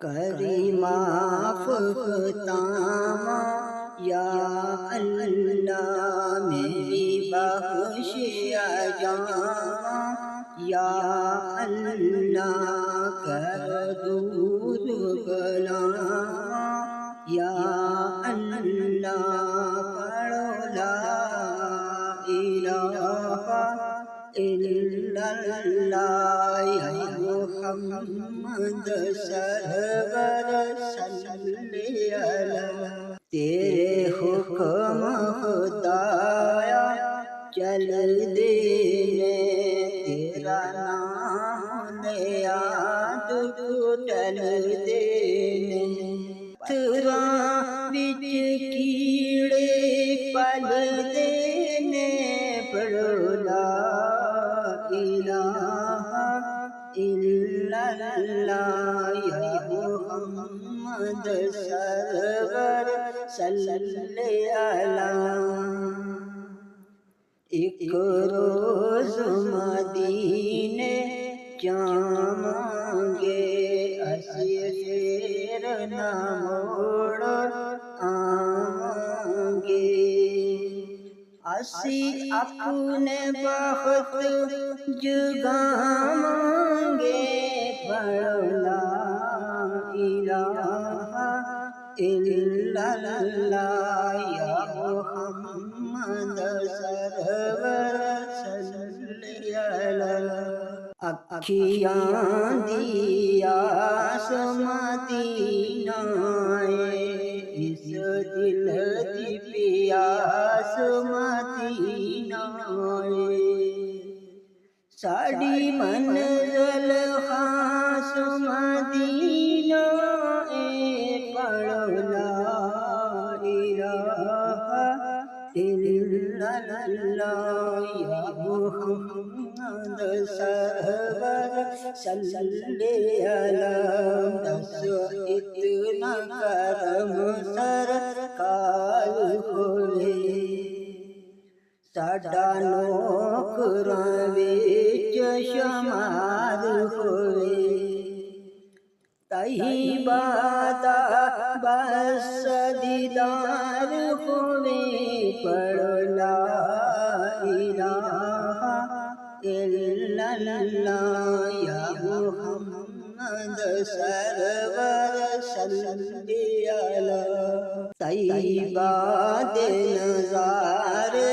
کریماف فتامہ یا اللہ میری بخشیا جاواں یا اللہ کر دور بلاواں یا اللہ پڑھو لا الہ الا اللہ یا محمد سرور صلی علیہ تیرے حکم خدایا چل دینے تیرا نام یاد ٹل دینے پتھراں وچ کیڑے پل دینے پڑھو لا الہ الا اللہ یا محمد سرور صلی علیہ ایک روز مدینے جاواں گے اسی پھر نہ موڑ آواں گے اسی اپنے بخت جگاواں گے پڑھو لا الہ الا اللہ یا محمد سرور صلی علیہ اکھیاں دی آس مدینہ اس دل دی پیاس مدینہ ساڑی منزل خاص مدینہ پڑھو لا الہ الا اللہ یا محمد سرور صلی علیہ دس اتنا کرم سرکار ہوئے ساڈا نوکراں وچ شمار ہوئے طیبہ دا بس دیدار ہوئے پڑھو لا الہ الا اللہ یا محمد سرور صلی علیہ طیبہ دے نظارے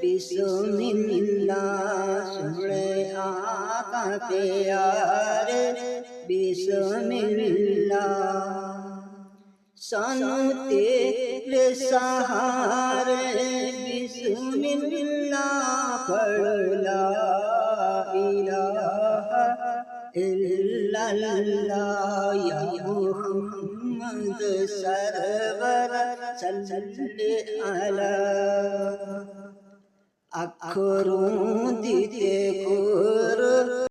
بسم اللہ سنے آقا پیارے بسم اللہ سانو تیرے سہارے بسم اللہ پڑھو لا الہ الا اللہ یا محمد سرور صلی علیہ اکھروں دی تے